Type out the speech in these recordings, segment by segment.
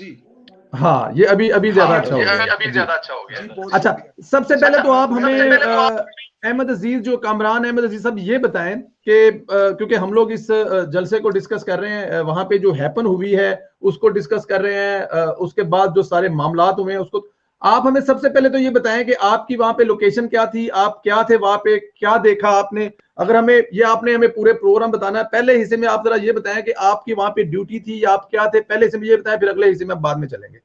जी हाँ, ये अभी अभी ज्यादा अच्छा हो गया। अभी ज्यादा अच्छा हो गया। अच्छा, सबसे पहले तो आप हमें अहमद अजीज, जो कामरान अहमद अजीज साहब, ये बताएं कि क्योंकि हम लोग इस जलसे को डिस्कस कर रहे हैं, वहां पे जो हैपन हुई है उसको डिस्कस कर रहे हैं, उसके बाद जो सारे मामलात हुए हैं उसको आप हमें सबसे पहले तो ये बताएं कि आपकी वहां पे लोकेशन क्या थी, आप क्या थे वहां पे, क्या देखा आपने। अगर हमें ये आपने हमें पूरे प्रोग्राम बताना है, पहले हिस्से में आप जरा ये बताएं कि आपकी वहां पे ड्यूटी थी या आप क्या थे, पहले हिस्से में ये बताएं, फिर अगले हिस्से में बाद में चलेंगे।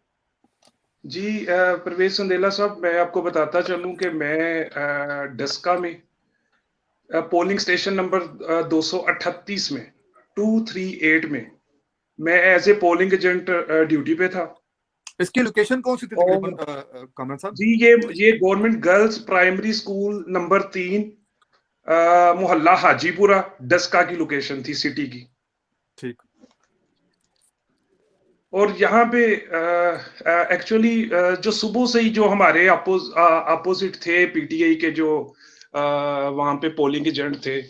जी परवेज संदेला साहब, मैं आपको बताता चलूं कि मैं डस्का में पोलिंग स्टेशन नंबर 238 में 238 में मैं as a polling agent duty पे था। इसकी लोकेशन कौन सी थी तकरीबन कामरान साहब? जी ये government girls primary school number 3 मोहल्ला हाजीपुरा डस्का की लोकेशन थी, सिटी की। ठीक। और यहाँ पे एक्चुअली जो सुबह से ही जो हमारे अपोजिट थे पीटीआई के जो वहां पे पोलिंग एजेंट थे,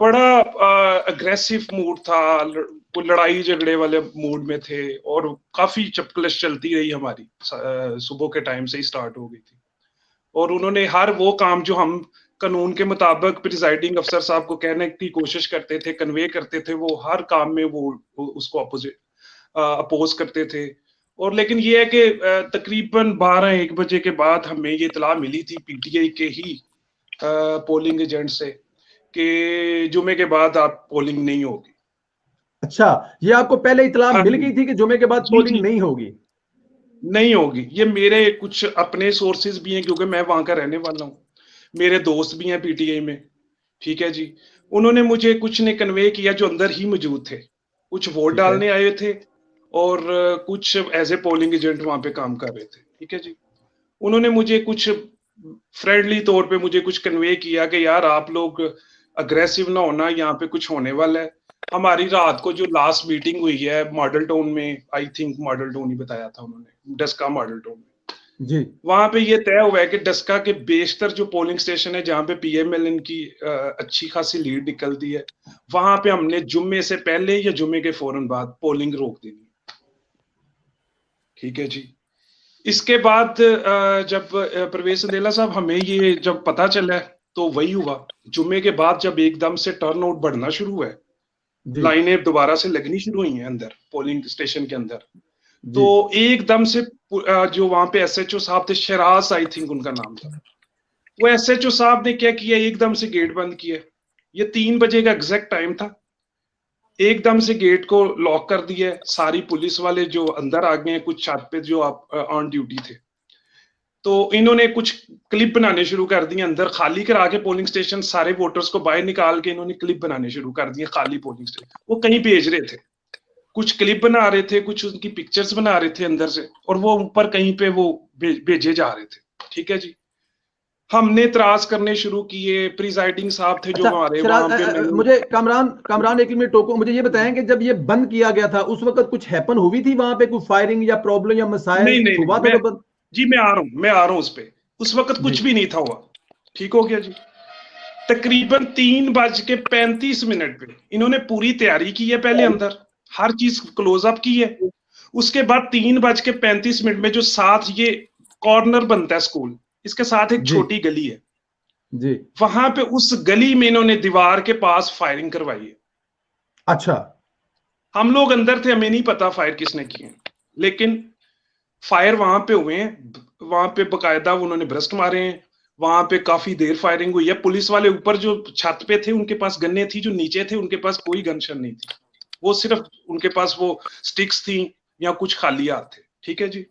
बड़ा अग्रेसिव मूड था, लड़ाई झगड़े वाले मूड में थे और काफी चपकलश चलती रही हमारी, सुबह के टाइम से ही स्टार्ट हो गई थी। और उन्होंने हर वो काम जो हम कानून के मुताबिक प्रिजाइडिंग अफसर साहब को कहने की कोशिश करते थे, कन्वे करते थे, वो हर काम में वो उसको अपोज करते थे। और लेकिन ये है कि तकरीबन 12-1 बजे के बाद हमें ये इतला मिली थी पीटीआई के ही पोलिंग एजेंट से कि जुमे के बाद आप पोलिंग नहीं होगी। अच्छा, ये आपको पहले इतला हाँ, मिल गई थी कि जुमे के बाद पोलिंग नहीं होगी? नहीं होगी। ये मेरे कुछ अपने सोर्सेज भी हैं क्योंकि मैं वहां का रहने वाला हूँ, मेरे दोस्त भी हैं पीटीआई में, ठीक है जी। उन्होंने मुझे कुछ ने कन्वे किया जो अंदर ही मौजूद थे, कुछ वोट डालने आए थे और कुछ एज ए पोलिंग एजेंट वहां पे काम कर रहे थे, ठीक है जी। उन्होंने मुझे कुछ फ्रेंडली तौर पे मुझे कुछ कन्वे किया कि यार आप लोग अग्रेसिव ना होना, यहाँ पे कुछ होने वाला है। हमारी रात को जो लास्ट मीटिंग हुई है मॉडल टाउन में, आई थिंक मॉडल टाउन ही बताया था उन्होंने, डस्का मॉडल टाउन में जी, वहां पे ये तय हुआ है कि डस्का के बेशतर जो पोलिंग स्टेशन है जहां पे पीएमएलएन की अच्छी खासी लीड निकलती है, वहां पे हमने जुम्मे से पहले या जुम्मे के फौरन बाद पोलिंग रोक देनी है, ठीक है जी। इसके बाद जब परवेज संदेला साहब हमें ये जब पता चला तो वही हुआ, जुम्मे के बाद जब एकदम से टर्न आउट बढ़ना शुरू हुआ है, लाइनें दोबारा से लगनी शुरू हुई हैं अंदर पोलिंग स्टेशन के अंदर, तो एकदम से जो वहां पे एसएचओ साहब थे, शराज आई थिंक उनका नाम था, वो एसएचओ साहब ने क्या किया, एकदम से गेट बंद किया। ये 3 बजे का एग्जैक्ट टाइम था, एकदम से गेट को लॉक कर दिया। सारी पुलिस वाले जो अंदर आ गए हैं, कुछ छत पे जो आप ऑन ड्यूटी थे, तो इन्होंने कुछ क्लिप बनाने शुरू कर दिए, अंदर खाली करा के पोलिंग स्टेशन, सारे वोटर्स को बाहर निकाल के इन्होंने क्लिप बनाने शुरू कर दिए खाली पोलिंग स्टेशन। वो कहीं भेज रहे थे, कुछ क्लिप बना रहे थे, कुछ उनकी पिक्चर्स बना रहे थे अंदर से, और वो ऊपर कहीं पे वो भेजे जा रहे थे, ठीक है जी। हमने इतराज करने शुरू किए, प्रिजाइडिंग साहब थे जो हमारे वहां पे। मुझे कामरान एक मिनट टोको, मुझे ये बताएं कि जब ये बंद किया गया था उस वक्त कुछ हैपन हुई थी वहां पे, कुछ फायरिंग या प्रॉब्लम या मसाइल नहीं हुआ था? तो जी मैं आ रहा हूँ उस पे। उस वक्त कुछ भी नहीं था हुआ, ठीक हो गया जी। तकरीबन 3:35 पे इन्होंने पूरी तैयारी की है, पहले अंदर हर चीज क्लोज अप की है। उसके बाद 3:35 में जो साथ ये कॉर्नर बनता है स्कूल, इसके साथ एक छोटी गली है जी, वहां पे उस गली में इन्होंने दीवार के पास फायरिंग करवाई है। अच्छा, हम लोग अंदर थे, हमें नहीं पता फायर किसने किए, लेकिन फायर वहां पे हुए हैं, वहां पे बकायदा उन्होंने ब्रस्ट मारे हैं, वहां पे काफी देर फायरिंग हुई है। पुलिस वाले ऊपर जो छत पे थे उनके पास गन्ने थी, जो नीचे थे उनके पास कोई गनशन नहीं थी, वो सिर्फ उनके पास वो स्टिक्स थी या कुछ खाली हाथ थे, ठीक है जी।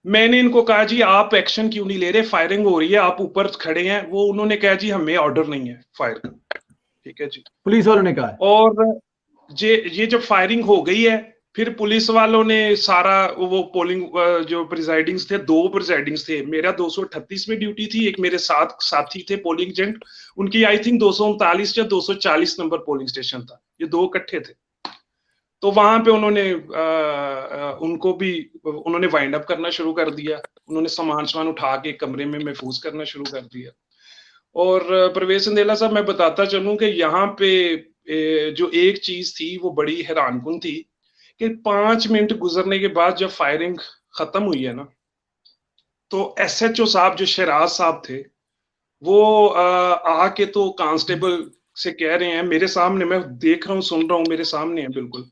मैंने इनको कहा जी आप एक्शन क्यों नहीं ले रहे, फायरिंग हो रही है, आप ऊपर खड़े हैं। वो उन्होंने कहा जी हमें ऑर्डर नहीं है फायर का, ठीक है जी, पुलिस वालों ने कहा। और ये जब फायरिंग हो गई है, फिर पुलिस वालों ने सारा वो पोलिंग जो प्रिजाइडिंग्स थे, 2 प्रिजाइडिंग्स थे, मेरा 238 में ड्यूटी थी, एक मेरे साथ साथी थे पोलिंग एजेंट, उनकी आई थिंक 239 या 240 नंबर पोलिंग स्टेशन था, ये 2 इकट्ठे थे। तो वहां पे उन्होंने वाइंड अप करना शुरू कर दिया, उन्होंने सामान उठा के कमरे में महफूज करना शुरू कर दिया। और परवेज संदेला साहब मैं बताता चलूं कि यहाँ पे जो एक चीज थी वो बड़ी हैरानकुन थी। कि 5 मिनट गुजरने के बाद जब फायरिंग खत्म हुई है ना, तो एसएचओ साहब जो शहराज साहब थे, वो आके तो कांस्टेबल से कह रहे हैं, मेरे सामने, मैं देख रहा हूँ, सुन रहा हूँ, मेरे सामने है बिल्कुल।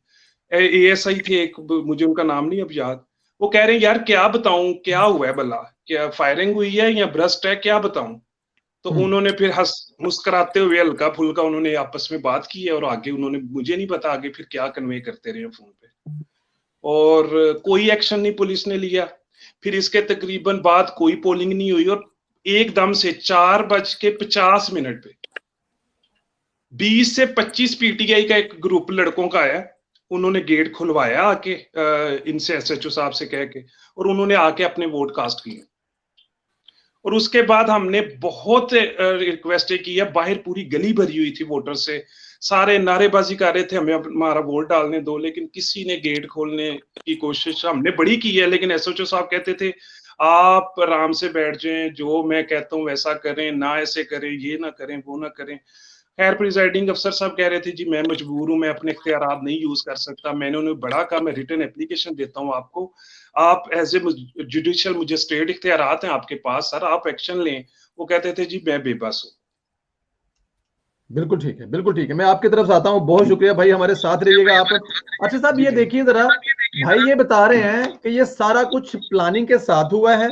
एएसआई थे एक, मुझे उनका नाम नहीं अब याद, वो कह रहे हैं यार क्या बताऊं, क्या हुआ है भला, क्या फायरिंग हुई है या ब्रस्ट है, क्या बताऊं। तो उन्होंने फिर मुस्कुराते हुए हल्का फुल्का उन्होंने आपस में बात की है, और आगे उन्होंने, मुझे नहीं पता आगे फिर क्या कन्वे करते रहे फोन पे, और कोई एक्शन नहीं पुलिस ने लिया। फिर इसके तकरीबन बाद कोई पोलिंग नहीं हुई, और एकदम से 4:50 पे 20 से 25 पीटीआई का एक ग्रुप लड़कों का आया, उन्होंने गेट खुलवाया आके इनसे, एसएचओ साहब से कह के, और उन्होंने आके अपने वोट कास्ट किए। और उसके बाद हमने बहुत रिक्वेस्टें की है, बाहर पूरी गली भरी हुई थी वोटर से, सारे नारेबाजी कर रहे थे हमें हमारा वोट डालने दो, लेकिन किसी ने गेट खोलने की कोशिश हमने बड़ी की है, लेकिन एसएचओ साहब कहते थे आप आराम से बैठ जाएं, जो मैं कहता हूं वैसा करें, ना ऐसे करें, ये ना करें, वो ना करें। खैर प्रिजाइडिंग अफसर साहब कह रहे थे जी मैं मजबूर हूं, मैं अपने इख्तियारात नहीं यूज कर सकता। मैंने उन्हें बड़ा कहा मैं रिटर्न एप्लीकेशन देता हूं आपको, आप एज ए जुडिशियल मजिस्ट्रेट इख्तियारात हैं आपके पास सर, आप एक्शन लें। वो कहते थे जी मैं बेबस हूं। बिल्कुल ठीक है, बिल्कुल ठीक है, मैं आपकी तरफ से आता हूं। बहुत शुक्रिया भाई, हमारे साथ रहिएगा आप। अच्छा साहब, ये देखिए जरा, भाई ये बता रहे हैं कि ये सारा कुछ प्लानिंग के साथ हुआ है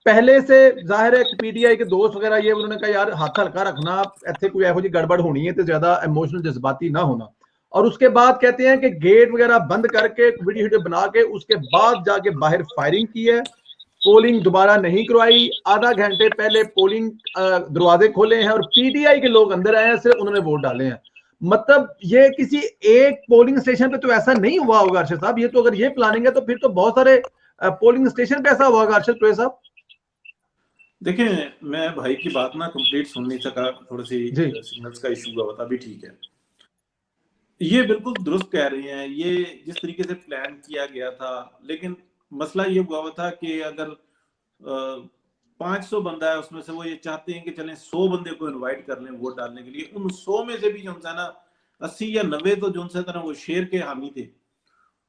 पहले से। जाहिर है पीटीआई के दोस्त वगैरह ये उन्होंने कहा यार हाथ हल्का रखना, ऐसे कोई ऐसी गड़बड़ होनी है तो ज्यादा इमोशनल जज्बाती ना होना। और उसके बाद कहते हैं कि गेट वगैरह बंद करके वीडियो वीडियो बना के उसके बाद जाके बाहर फायरिंग की है, पोलिंग दोबारा नहीं करवाई, आधा घंटे पहले पोलिंग दरवाजे खोले हैं और पीटीआई के लोग अंदर आए हैं, सिर्फ उन्होंने वोट डाले हैं। मतलब ये किसी एक पोलिंग स्टेशन पे तो ऐसा नहीं हुआ होगा अर्शद साहब, ये तो अगर ये प्लानिंग है तो फिर तो बहुत सारे पोलिंग स्टेशन पे ऐसा हुआ होगा अर्शद तोये साहब। देखिए मैं भाई की बात ना कंप्लीट सुन नहीं सका, थोड़ी सी सिग्नल्स का इशू हुआ था, भी ठीक है। ये बिल्कुल दुरुस्त कह रहे हैं, ये जिस तरीके से प्लान किया गया था, लेकिन मसला ये हुआ था कि अगर 500 बंदा है उसमें से वो ये चाहते हैं कि चलें 100 बंदे को इनवाइट कर लें वोट डालने के लिए, उन 100 में से भी जो है ना 80 या 90 तो जो है वो शेर के हामी थे।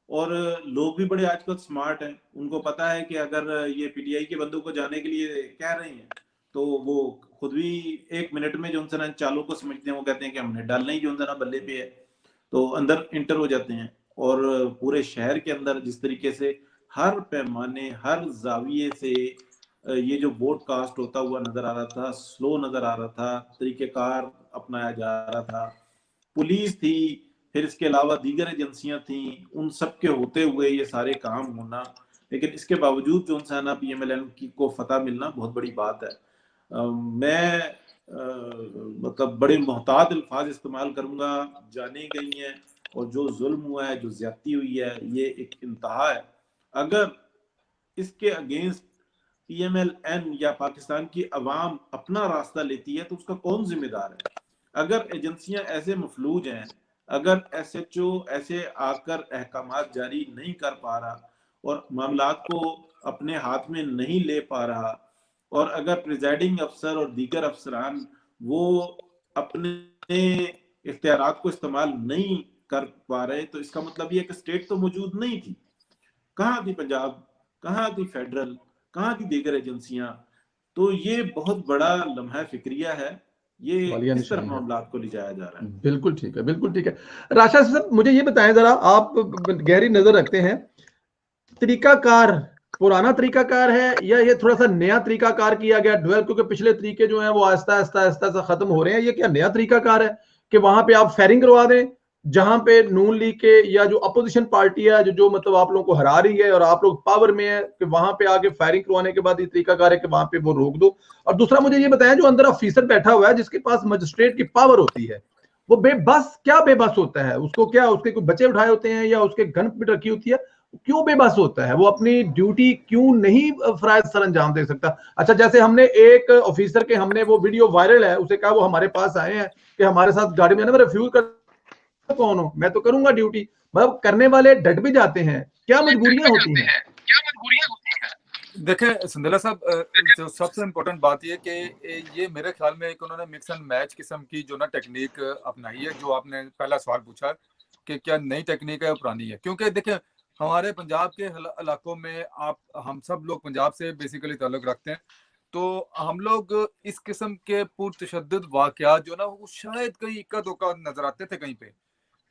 और लोग भी बड़े आजकल स्मार्ट हैं, उनको पता है कि अगर ये पीटीआई के बंदों को जाने के लिए कह रहे हैं तो वो खुद भी 1 मिनट में जो है चालों को समझते हैं, वो कहते हैं कि हमने डालना ही जो है ना बल्ले पे है, तो अंदर इंटर हो जाते हैं। और पूरे शहर के अंदर जिस तरीके से हर पैमाने हर जाविये से ये जो वोट कास्ट होता हुआ नजर आ रहा था, स्लो नजर आ रहा था, तरीकेकार अपनाया जा रहा था, पुलिस थी, फिर इसके अलावा दीगर एजेंसियां थी, उन सब के होते हुए ये सारे काम होना, लेकिन इसके बावजूद जो है ना पीएमएलएन की को फतह मिलना बहुत बड़ी बात है। मैं मतलब बड़े मोहतात अल्फाज इस्तेमाल करूंगा, जाने गई हैं और जो जुल्म हुआ है, जो ज्यादती हुई है, ये एक इंतहा है। अगर इसके अगेंस्ट पीएमएलएन या पाकिस्तान की अवाम अपना रास्ता लेती है तो उसका कौन जिम्मेदार है? अगर एजेंसियां ऐसे मफलूज हैं, अगर एसएचओ ऐसे आकर अहकामात जारी नहीं कर पा रहा और मामलात को अपने हाथ में नहीं ले पा रहा, और अगर प्रिजाइडिंग अफसर और दीगर अफसरान वो अपने इख्तियारात को इस्तेमाल नहीं कर पा रहे, तो इसका मतलब ये कि स्टेट तो मौजूद नहीं थी। कहाँ थी पंजाब, कहाँ थी फेडरल, कहाँ थी दीगर एजेंसियां? तो ये बहुत बड़ा लम्हा फिक्रिया है, ये इस तरह मामलात को ले जाया जा रहा है। बिल्कुल ठीक है, बिल्कुल ठीक है। राशा साहब मुझे ये बताएं जरा, आप गहरी नजर रखते हैं, तरीकाकार पुराना तरीकाकार है या ये थोड़ा सा नया तरीकाकार किया गया डुअल, क्योंकि पिछले तरीके जो हैं वो आहिस्ता आहिस्ता आहिस्ता आहिस्ता खत्म हो रहे हैं, ये क्या नया तरीकाकार है कि वहां पे आप फायरिंग करवा दें जहां पे नून लीग के या जो अपोजिशन पार्टी है जो मतलब आप लोगों को हरा रही है और आप लोग पावर में है, कि वहां पे आगे फायरिंग करवाने के बाद ये तरीकाकार है कि वहां पे वो रोक दो? और दूसरा मुझे ये बताया, जो अंदर ऑफिसर बैठा हुआ है जिसके पास मजिस्ट्रेट की पावर होती है, वो बेबस क्या बेबस होता है? उसको क्या उसके कोई बच्चे उठाए होते हैं या उसके गन पे रखी होती है? क्यों बेबस होता है? वो अपनी ड्यूटी क्यों नहीं फराज सर अंजाम दे सकता? अच्छा, जैसे हमने एक ऑफिसर के, हमने वो वीडियो वायरल है, उसे कहा वो हमारे पास आए हैं कि हमारे साथ गाड़ी में ना रिफ्यूज कर, कौन हो, मैं तो करूंगा ड्यूटी। मतलब करने वाले डट भी जाते हैं, क्या मजबूरियां होती हैं? देखें संदेला साहब, जो सबसे इम्पोर्टेंट बात ये कि ये मेरे ख्याल में एक उन्होंने मिक्स एंड मैच किस्म की जो ना टेक्निक अपनाई है, जो आपने पहला सवाल पूछा, कि क्या नई टेक्निक है या पुरानी है। क्योंकि देखिए हमारे पंजाब के इलाकों में हम सब लोग पंजाब से बेसिकली ताल्लुक रखते हैं, तो हम लोग इस किस्म के पुरतशद्दुद वाक़यात जो ना वो शायद कहीं इक्का दुक्का नजर आते थे कहीं पे।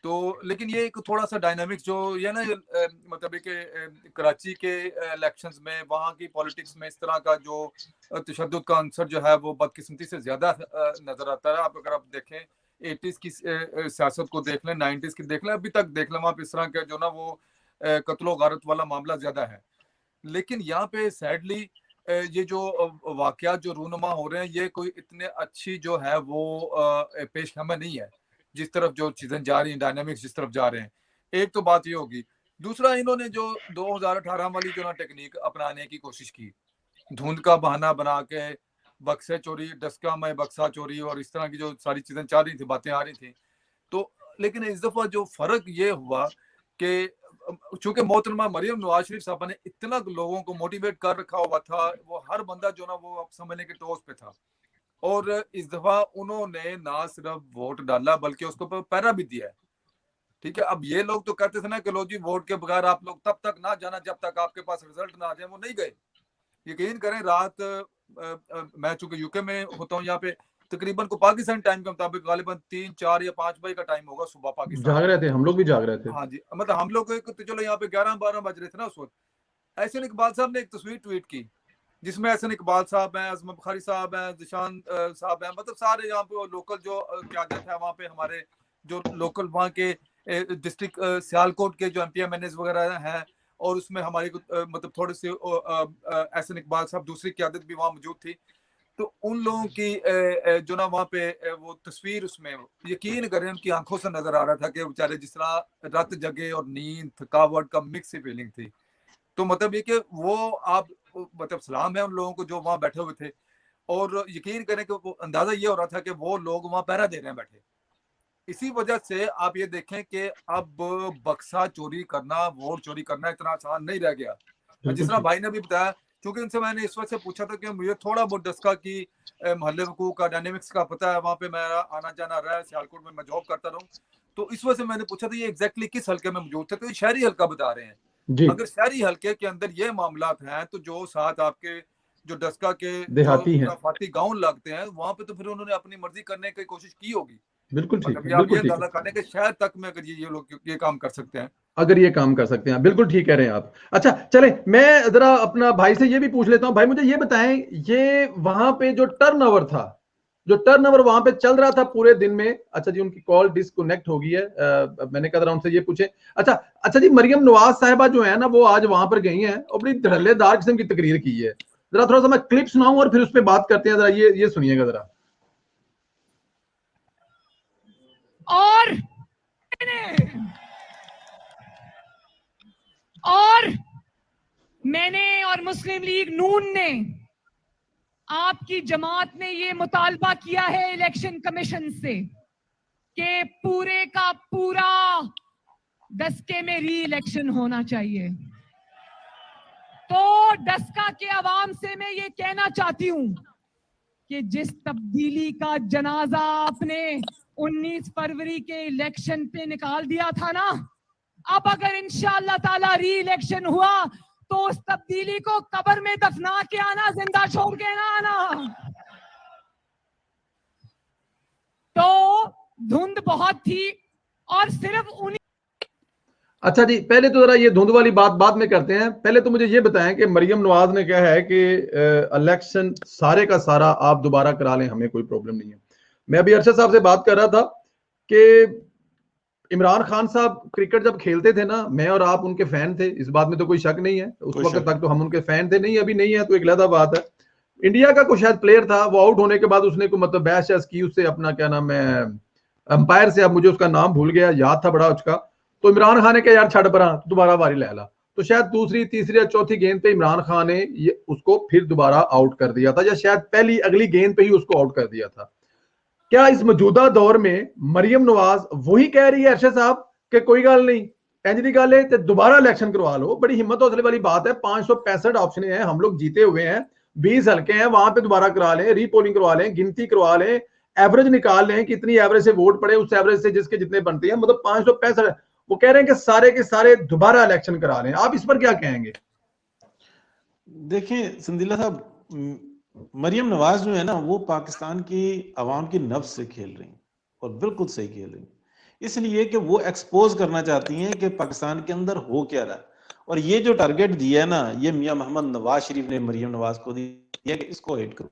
तो लेकिन ये एक थोड़ा सा डायनामिक्स जो ये ना मतलब कि कराची के इलेक्शंस में वहाँ की पॉलिटिक्स में इस तरह का जो तशद्दुद का आंसर जो है वो बदकिस्मती से ज्यादा नजर आता है। अगर आप देखें 80s की सियासत को देख लें, 90s की देख लें, अभी तक देख लें, वहाँ पे इस तरह का जो ना वो कत्लो गारत वाला मामला ज्यादा है। लेकिन यहाँ पे सैडली ये जो वाकयात जो रूनुमा हो रहे हैं ये कोई इतने अच्छी जो है वो पेशखमा नहीं है जिस तरफ जो चीजें जा रही हैं, डायनामिक्स जिस तरफ जा रहे हैं। एक तो बात ये होगी, दूसरा इन्होंने जो 2018 वाली जो ना टेक्निक अपनाने की कोशिश की, धुंध का बहाना बना के बक्से चोरी, डस्का में बक्सा चोरी और इस तरह की जो सारी चीजें चल रही थी, बातें आ रही थी। तो लेकिन इस दफा जो फर्क ये हुआ कि चूंकि मोहतरमा मरियम नवाज शरीफ साहब ने इतना लोगों को मोटिवेट कर रखा हुआ था, वो हर बंदा जो ना वो अब समझने के टॉस पे था, और इस दफा उन्होंने ना सिर्फ वोट डाला बल्कि उसको पैरा भी दिया है। ठीक है, अब ये लोग तो कहते थे ना कि लो जी वोट के बगैर आप लोग तब तक ना जाना जब तक आपके पास रिजल्ट ना आ जाए। वो नहीं गए। यकीन करें रात मैं चूंकि यूके में होता हूँ, यहाँ पे तकरीबन को पाकिस्तान टाइम के मुताबिक गालिबन 3, 4 या 5 बजे का टाइम होगा सुबह पाकिस्तान। जाग रहे थे हम लोग भी, जाग रहे थे। हाँ जी, मतलब हम लोग तो चलो यहाँ पे 11-12 बज रहे थे ना उस वक्त। एहसन इकबाल साहब ने एक तस्वीर ट्वीट की जिसमें एहसन इकबाल साहब हैं, अजम बुखारी साहब हैं, जिशान साहब हैं, मतलब सारे यहाँ पे लोकल जो क्यादत है वहाँ पे, हमारे जो लोकल वहाँ के डिस्ट्रिक्ट सियालकोट के जो MPMNs वगैरह हैं, और उसमें हमारी मतलब थोड़े से एहसन इकबाल साहब दूसरी क्यादत भी वहाँ मौजूद थी। तो उन लोगों की जो ना वहाँ पे वो तस्वीर, उसमें यकीन करें उनकी आंखों से नजर आ रहा था कि बेचारे जिस तरह रात जगे और नींद थकावट का मिक्स ही फीलिंग थी। तो मतलब ये कि वो आप मतलब सलाम है उन लोगों को जो वहाँ बैठे हुए थे, और यकीन करें कि वो अंदाजा ये हो रहा था कि वो लोग वहाँ पहरा दे रहे हैं बैठे। इसी वजह से आप ये देखें कि अब बक्सा चोरी करना, वोट चोरी करना इतना आसान नहीं रह गया। जिस तरह भाई ने भी बताया, क्योंकि उनसे मैंने इस वजह से पूछा था कि मुझे थोड़ा बहुत डस्का की मोहल्ले वकूक का डायनेमिक्स का पता है, वहाँ पे मेरा आना जाना रहा है, सियालकोट में मैं जॉब करता रहूँ, तो इस वजह से मैंने पूछा था ये एग्जैक्टली किस हल्के में मौजूद थे। तो ये शहरी हल्का बता रहे हैं जी। अगर शहरी हल्के के अंदर ये मामला हैं तो जो साथ आपके जो डस्का के देहाती हैं, फाती गाँव लगते हैं, वहां पे तो फिर उन्होंने अपनी मर्जी करने की कोशिश की होगी। बिल्कुल ठीक मतलब है, बिल्कुल ठीक है करने के शहर तक में अगर ये लोग ये काम कर सकते हैं, अगर ये काम कर सकते हैं, बिल्कुल ठीक कह रहे हैं आप। अच्छा चले, मैं जरा अपना भाई से ये भी पूछ लेता हूं। भाई मुझे ये बताएं, ये वहां पे जो टर्नओवर था, जो टर्नओवर वहां पे चल रहा था पूरे दिन में, अच्छा जी उनकी कॉल डिस्कनेक्ट हो गई है, मैंने कहा उनसे ये पूछे। अच्छा जी, मरियम नवाज साहिबा जो है ना वो आज वहां पर गई हैं और बड़ी धड़ल्लेदार किस्म की तकरीर की है। जरा थोड़ा सा मैं क्लिप सुनाऊं और फिर उस पर बात करते हैं, जरा ये सुनिएगा जरा। और मैंने और मुस्लिम लीग नून ने, आपकी जमात ने ये मुतालबा किया है इलेक्शन कमीशन से कि पूरे का पूरा डस्के में री इलेक्शन होना चाहिए। तो डस्का के अवाम से मैं ये कहना चाहती हूं कि जिस तब्दीली का जनाजा आपने 19 फरवरी के इलेक्शन पे निकाल दिया था ना, अब अगर इंशाअल्लाह ताला री इलेक्शन हुआ तो उस तब्दीली को कब्र में दफना के आना, जिंदा छोड़ के ना आना। तो धुंध बहुत थी और सिर्फ उन्हीं। अच्छा जी, पहले तो जरा ये धुंध वाली बात बाद में करते हैं। पहले तो मुझे ये बताएं कि मरियम नवाज ने कहा है कि इलेक्शन सारे का सारा आप दोबारा करा लें, हमें कोई प्रॉब्लम नहीं है। मैं अभी अरशद साहब से बात कर रहा था कि इमरान खान साहब क्रिकेट जब खेलते थे ना, मैं और आप उनके फैन थे, इस बात में तो कोई शक नहीं है। उस वक्त तक तो हम उनके फैन थे, नहीं अभी नहीं है तो एक अलग बात है। इंडिया का कोई शायद प्लेयर था, वो आउट होने के बाद उसने को मतलब बहस की उससे, अपना क्या नाम है अंपायर से, अब मुझे उसका नाम भूल गया, याद था बड़ा उसका। तो इमरान खान ने कहा यार छड़ परा, दोबारा बारी ले ला। तो शायद दूसरी, तीसरी या चौथी गेंद पे इमरान खान ने ये उसको फिर दोबारा आउट कर दिया था, या शायद पहली अगली गेंद पे ही उसको आउट कर दिया था। क्या इस मौजूदा दौर में मरियम नवाज वही कह रही है अरशद साहब कि कोई गल नहीं, इंज दी गल है दोबारा इलेक्शन करवा लो? बड़ी हिम्मत हौसले वाली बात है। 565 ऑप्शन है, हम लोग जीते हुए हैं, 20 हल्के हैं, वहां पे दोबारा करा लें, रीपोलिंग करवा लें, गिनती करवा लें, एवरेज निकाल लें कि इतनी एवरेज से वोट पड़े, उस एवरेज से जिसके जितने बनते हैं, मतलब 565, वो कह रहे हैं कि सारे के सारे दोबारा इलेक्शन करा लें। आप इस पर क्या कहेंगे? देखिए संदीला साहब, मरियम नवाज जो है ना, वो पाकिस्तान की आवाम की नब्ज से खेल रही हैं और बिल्कुल सही खेल रही हैं, इसलिए कि वो एक्सपोज करना चाहती हैं कि पाकिस्तान के अंदर हो क्या रहा है। और ये जो टारगेट दिया है ना, ये मियां मोहम्मद नवाज शरीफ ने मरियम नवाज को दिया कि इसको हिट करो,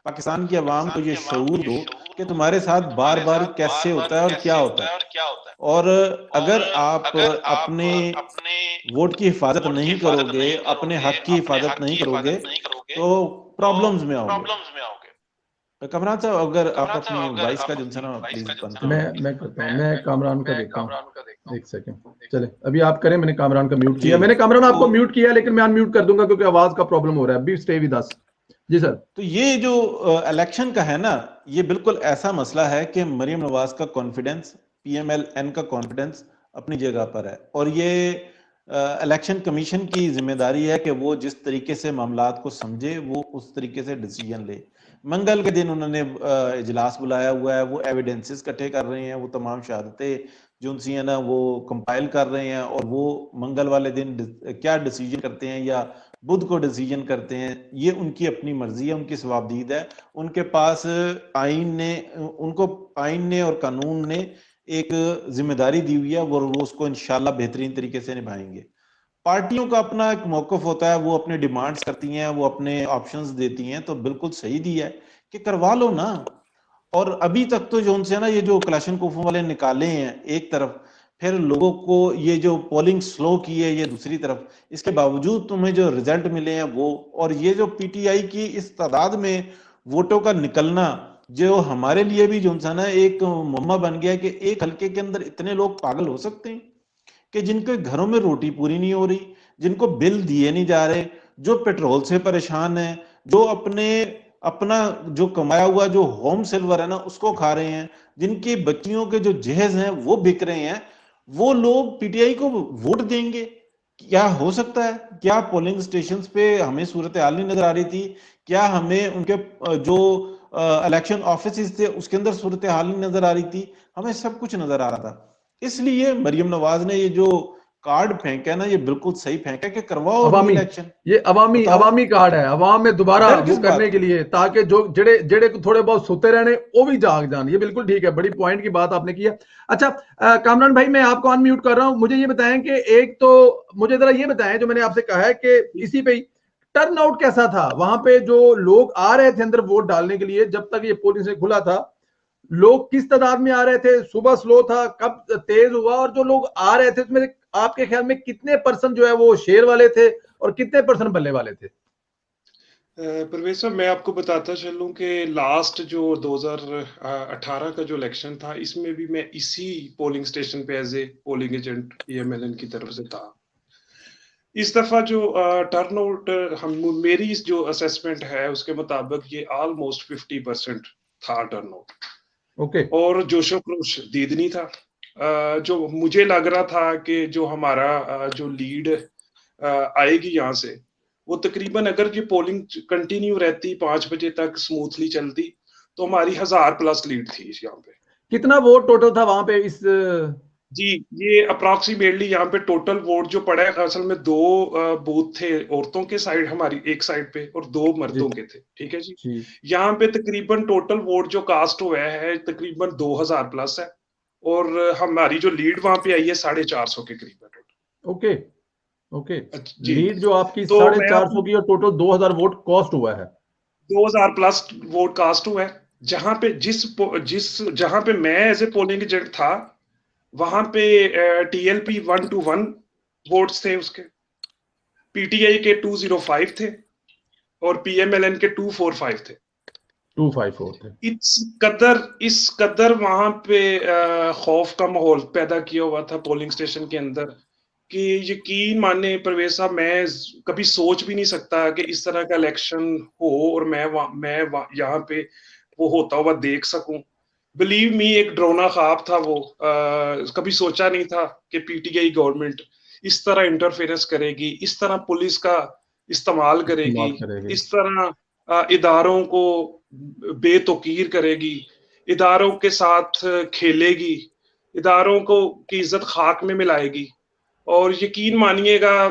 पाकिस्तान की आवाम को ये शऊर दो कि तुम्हारे साथ बार बार कैसे होता है और क्या होता है। और अगर आप अपने वोट की हिफाजत नहीं करोगे, अपने हक की हिफाजत नहीं करोगे, तो प्रॉब्लम्स में आओगे। कमरान साहब, अगर आप अपनी वॉइस का जो है ना प्लीज बंद करें। मैं करता हूँ, मैं कामरान का देखता हूँ, एक सेकंड। चले अभी आप करें, मैंने कामरान का म्यूट किया। मैंने कामरान आपको म्यूट किया, लेकिन मैं अनम्यूट कर दूंगा क्योंकि आवाज का प्रॉब्लम हो रहा है। अभी स्टे विद अस। जी सर। तो ये जो इलेक्शन का है ना, ये बिल्कुल ऐसा मसला है कि मरियम नवाज का कॉन्फिडेंस, PMLN का कॉन्फिडेंस अपनी जगह पर है, और ये इलेक्शन कमीशन की जिम्मेदारी है कि वो जिस तरीके से मामलात को समझे, वो उस तरीके से डिसीजन ले। मंगल के दिन उन्होंने इजलास बुलाया हुआ है, वो एविडेंसेस इकट्ठे कर रहे हैं, वो तमाम शहादतें जो उनसी है ना वो कंपाइल कर रहे हैं, और वो मंगल वाले दिन क्या डिसीजन करते हैं या बुध को डिसीजन करते हैं, ये उनकी अपनी मर्जी है, उनकी सवाबदीद है। उनके पास उनको आइन ने और कानून ने एक जिम्मेदारी दी हुई है, वो उसको इंशाल्लाह बेहतरीन तरीके से निभाएंगे। पार्टियों का अपना एक मौकफ होता है, वो अपने डिमांड्स करती हैं, वो अपने ऑप्शंस देती हैं, तो बिल्कुल सही दिया है कि करवा लो ना। और अभी तक तो जो उनसे ना ये जो क्लाशनकोफ वाले निकाले हैं एक तरफ, फिर लोगों को ये जो पोलिंग स्लो की है ये दूसरी तरफ, इसके बावजूद तुम्हें जो रिजल्ट मिले हैं वो, और ये जो PTI की इस तादाद में वोटों का निकलना, जो हमारे लिए भी जो ना एक मुअम्मा बन गया है कि एक हल्के के अंदर इतने लोग पागल हो सकते हैं कि जिनके घरों में रोटी पूरी नहीं हो रही, जिनको बिल दिए नहीं जा रहे, जो पेट्रोल से परेशान है, जो अपना जो कमाया हुआ जो होम सिल्वर है ना उसको खा रहे हैं, जिनकी बच्चियों के जो जहेज हैं वो बिक रहे हैं, वो लोग PTI को वोट देंगे? क्या हो सकता है? क्या पोलिंग स्टेशन पे हमें सूरत हाल नहीं नजर आ रही थी? क्या हमें उनके जो इलेक्शन ऑफिस थे उसके अंदर सूरत हाल नहीं नजर आ रही थी? हमें सब कुछ नजर आ रहा था। इसलिए मरियम नवाज ने ये जो कार्ड फेंका है ना, ये बिल्कुल सही फेंका कि करवाओ अवामी इलेक्शन। ये अवामी कार्ड है, अवाम में दोबारा डर वो किस करने बात के लिए, ताकि जो जेड़े जेड़े थोड़े बहुत सोते रहने वो भी जाग जान। ये बिल्कुल ठीक है, बड़ी पॉइंट की बात आपने की है। अच्छा कामरान भाई, मैं आपको अनम्यूट कर रहा हूं। मुझे ये बताएं कि एक तो मुझे जरा ये बताएं, जो मैंने आपसे कहा है कि इसी पे टर्न आउट कैसा था वहां पे, जो लोग आ रहे थे अंदर वोट डालने के लिए, जब तक ये पोलिंग से खुला था, लोग किस तादाद में आ रहे थे? सुबह स्लो था, कब तेज हुआ? और जो लोग आ रहे थे उसमें आपके ख्याल में कितने % जो है वो शेर वाले थे और कितने % बल्ले वाले थे? परवेज साहब, मैं आपको बताता चलूं कि लास्ट जो 2018 का जो इलेक्शन था, इसमें भी मैं इसी पोलिंग स्टेशन पे as a polling agent PMLN की तरफ से था। इस दफा जो टर्नआउट मेरी जो असेसमेंट है उसके मुताबिक ये ऑलमोस्ट 50% था टर्नआउट। ओके। और जोशो क्रोश दीदनी था। जो मुझे लग रहा था कि जो हमारा जो लीड आएगी यहाँ से, वो तकरीबन अगर ये पोलिंग कंटिन्यू रहती 5 बजे तक स्मूथली चलती, तो हमारी 1000+ लीड थी यहाँ पे। कितना वोट टोटल था वहां पे इस? जी, ये अप्रोक्सीमेटली यहाँ पे टोटल वोट जो पड़ा है, असल में 2 बूथ थे औरतों के साइड, हमारी एक साइड पे, और 2 मर्दों के थे। ठीक है जी। यहाँ पे तकरीबन टोटल वोट जो कास्ट हुआ है तकरीबन 2000+ है, और हमारी जो लीड वहां पे आई है 450 के करीब है टोटल। Okay okay. जी, लीड जो आपकी तो 450 की, और टोटल 2000 वोट कॉस्ट हुआ है। 2000+ वोट कास्ट हुआ है। जहां पे जहां पे मैं एज ए पोलिंग एजेंट था, वहां पे TLP 121 वोट्स थे उसके, PTI के 205 थे, और PMLN के 245 थे। 254 थे। इस कदर वहां पे खौफ का माहौल पैदा किया हुआ था पोलिंग स्टेशन के अंदर कि यकीन माने परवेज साहब, मैं कभी सोच भी नहीं सकता कि इस तरह का इलेक्शन हो और मैं यहाँ पे वो होता हुआ देख सकूं। बिलीव मी, एक ड्रोना ख्वाब था वो। कभी सोचा नहीं था कि PTI गवर्नमेंट इस तरह इंटरफेरेंस करेगी, इस तरह पुलिस का इस्तेमाल करेगी, इस तरह इदारों को बेतौकीर करेगी। इदारों के साथ खेलेगी, इदारों को की इज्जत खाक में मिलाएगी। और यकीन मानिएगा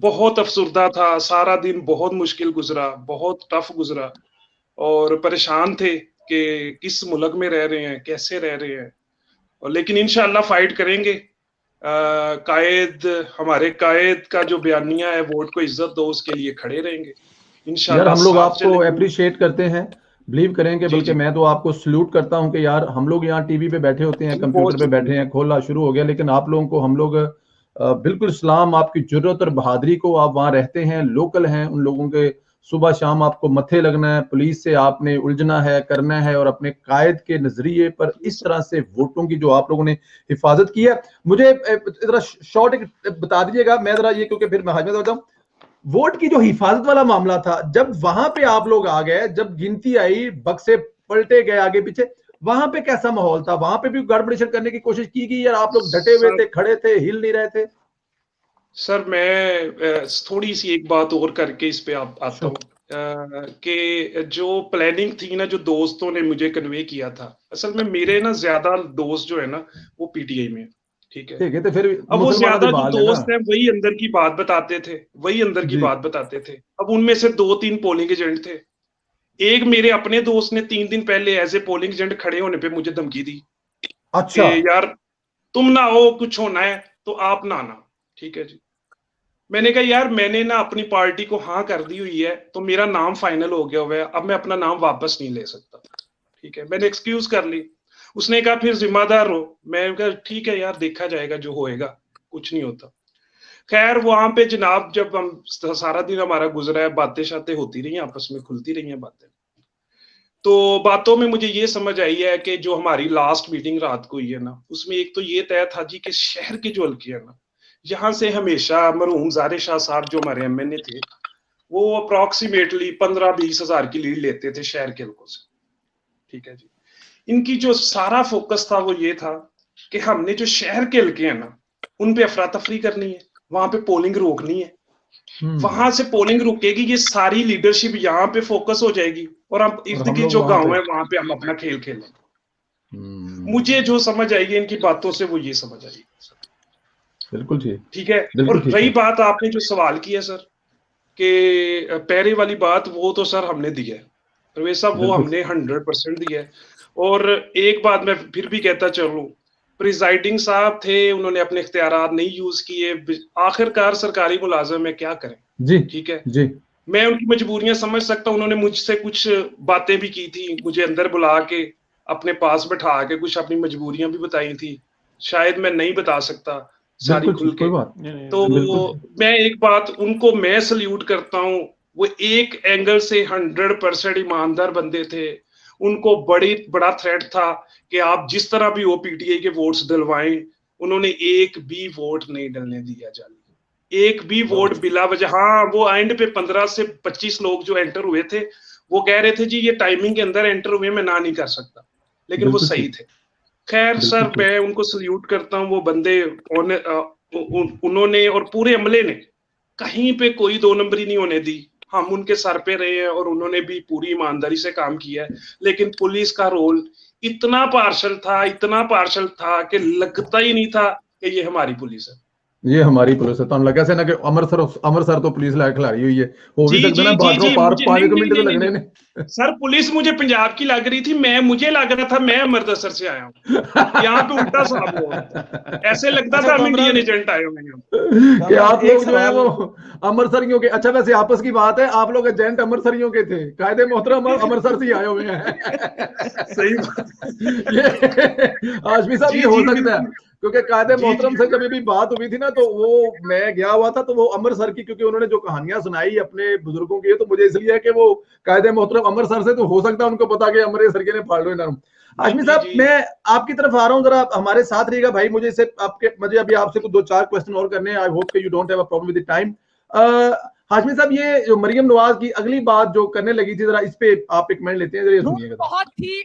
बहुत अफसुर्दा था, सारा दिन बहुत मुश्किल गुजरा, बहुत टफ गुजरा और परेशान थे कि किस मुल्क में रह रहे हैं, कैसे रह रहे हैं। और लेकिन इंशाअल्लाह फाइट करेंगे। हमारे कायद का जो बयानिया है, वोट को इज्जत दो, उसके लिए खड़े रहेंगे इंशाअल्लाह। यार हम लोग आपको अप्रिशिएट करते हैं, बिलीव करेंगे, बल्कि मैं तो आपको सल्यूट करता हूं कि यार हम लोग यहाँ टीवी पे बैठे होते हैं, कंप्यूटर पे बैठे हैं, खोला शुरू हो गया, लेकिन आप लोगों को हम लोग बिल्कुल सलाम, आपकी जरूरत और बहादुरी को, आप वहां रहते हैं, लोकल हैं, उन लोगों के सुबह शाम आपको मत्थे लगना है, पुलिस से आपने उलझना है, करना है, और अपने कायद के नजरिए पर इस तरह से वोटों की जो आप लोगों ने हिफाजत की है। मुझे जरा शॉर्ट बता दीजिएगा, मैं जरा ये, क्योंकि फिर मैं हाजमे होता हूँ, वोट की जो हिफाजत वाला मामला था, जब वहां पे आप लोग आ गए, जब गिनती आई, बक्से पलटे गए आगे पीछे, वहां पे कैसा माहौल था? वहां पे भी गड़बड़ेशन करने की कोशिश की गई, या आप लोग डटे हुए थे, खड़े थे, हिल नहीं रहे थे? सर मैं थोड़ी सी एक बात और करके इस पे आता हूँ कि जो प्लानिंग थी ना, जो दोस्तों ने मुझे कन्वे किया था, असल में मेरे ना ज्यादा दोस्त जो है ना वो पीटीआई में, ठीक है, तो फिर अब वो ज्यादा जो दोस्त हैं वही अंदर की बात बताते थे, वही अंदर की बात बताते थे। अब उनमें से 2-3 पोलिंग एजेंट थे। एक मेरे अपने दोस्त ने 3 दिन पहले एज ए पोलिंग एजेंट खड़े होने पे मुझे धमकी दी। अच्छा। कि यार तुम ना हो, कुछ होना है तो आप ना आना, ठीक है जी। मैंने कहा यार मैंने ना अपनी पार्टी को हाँ कर दी हुई है, तो मेरा नाम फाइनल हो गया हुआ है, अब मैं अपना नाम वापस नहीं ले सकता, ठीक है। मैंने एक्सक्यूज कर ली। उसने कहा फिर जिम्मेदार हो। मैं कहा ठीक है यार, देखा जाएगा जो होएगा, कुछ नहीं होता। खैर वहां पे जनाब जब हम सारा दिन हमारा गुजरा है, बातें शातें होती रही, आपस में खुलती रही हैं बातें। तो बातों में मुझे ये समझ आई है कि जो हमारी लास्ट मीटिंग रात को हुई है ना, उसमें एक तो ये तय था जी कि शहर के जो हल्के है ना, यहाँ से हमेशा मरहूम ज़ाहिर शाह साहब जो हमारे एमएनए थे, वो अप्रॉक्सीमेटली 15-20 हजार की लीड लेते थे शहर के हल्कों से, ठीक है जी। इनकी जो सारा फोकस था वो ये था कि हमने जो शहर के हल्के हैं ना, उन पे अफरा तफरी करनी है, वहां पे पोलिंग रोकनी है। वहां से पोलिंग रुकेगी, ये सारी लीडरशिप यहाँ पे फोकस हो जाएगी, और हम इर्द गिर्द जो गांव है वहां पे हम अपना खेल खेलेंगे। मुझे जो समझ आई है इनकी बातों से, वो ये समझ आई। बिल्कुल ठीक है। और रही बात आपने जो सवाल किया सर कि पैरे वाली बात, वो तो सर हमने दी है परवेज साहब, वो हमने 100% दिया है। और एक बात मैं फिर भी कहता चलूं, प्रिजाइडिंग साहब थे, उन्होंने अपने इख्तियारात नहीं यूज किए, आखिरकार सरकारी मुलाजिम है, क्या करें जी, ठीक है जी। मैं उनकी मजबूरियां समझ सकता हूं। उन्होंने मुझसे कुछ बातें भी की थी, मुझे अंदर बुला के अपने पास बैठा के कुछ अपनी मजबूरियां भी बताई थी, शायद मैं नहीं बता सकता सारी खुल के। तो मैं एक बात उनको मैं सल्यूट करता हूं, वो एक एंगल से 100% ईमानदार बंदे थे। उनको बड़ा थ्रेट था कि आप जिस तरह भी हो पीटीआई के वोट्स दिलवाएं, उन्होंने एक भी वोट नहीं डलने दिया जाली, एक भी वोट बिला वजह। हाँ, वो एंड पे 15 से 25 लोग जो एंटर हुए थे, वो कह रहे थे जी ये टाइमिंग के अंदर एंटर हुए, मैं ना नहीं कर सकता, लेकिन वो सही थे। खैर सर मैं उनको सल्यूट करता हूँ, वो बंदे उन्होंने और पूरे अमले ने कहीं पे कोई 2 नंबरी नहीं होने दी। हम उनके सर पे रहे हैं और उन्होंने भी पूरी ईमानदारी से काम किया है। लेकिन पुलिस का रोल इतना पार्शल था कि लगता ही नहीं था कि ये हमारी पुलिस है, ये हमारी पुलिस है। तो लगा से ना कि अमृतसर तो पुलिस लायक खिलाड़ी हुई है, हो भी सकता है ना, बॉर्डरों पार 5 मिनट तो लगने ने। सर पुलिस मुझे पंजाब की लग रही थी, मुझे लग रहा था मैं अमृतसर से आया हूँ। यहाँ पे उल्टा साहब हुआ, ऐसे लगता था हम इंडियन एजेंट आए हुए हैं। कि आप लोग जो है वो अमृतसरियों के, अच्छा वैसे आपस की बात है, आप लोग एजेंट अमृतसरियों के थे, कायदे मोहतरम अमृतसर से आए हुए हैं। सही बात। ये हाशमी साहब, ये हो सकता है क्योंकि कायदे मोहतरम से कभी भी बात हुई थी ना, तो वो मैं गया हुआ था, तो वो अमृतसर की, क्योंकि उन्होंने जो कहानियां सुनाई अपने बुजुर्गों की, तो मुझे इसलिए है कि वो कायदे मोहतरम अमृतसर से, तो हो सकता है उनको पता कि अमृतसर के ने फाड़ लो इन्होंने। हाशमी साहब मैं आपकी तरफ आ रहा हूँ, जरा हमारे साथ रहिएगा भाई, मुझे अभी आपसे कुछ 2-4 क्वेश्चन और करने हैं। आई होप कि you don't have a problem with the time. Hashmi साहब, ये जो मरियम नवाज की अगली बात जो करने लगी थी, जरा इस पे आप एक मिनट लेते हैं, जरा सुनिएगा। बहुत थी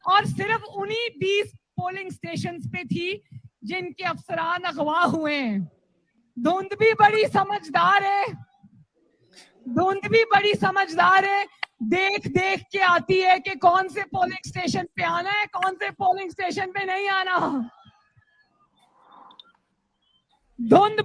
और सिर्फ उन्हीं 20 पोलिंग स्टेशंस पे थी जिनके अफसरान अगवा हुए हैं। धुंध भी बड़ी समझदार है, देख देख के आती है कि कौन से पोलिंग स्टेशन पे आना है, कौन से पोलिंग स्टेशन पे नहीं आना। धुंध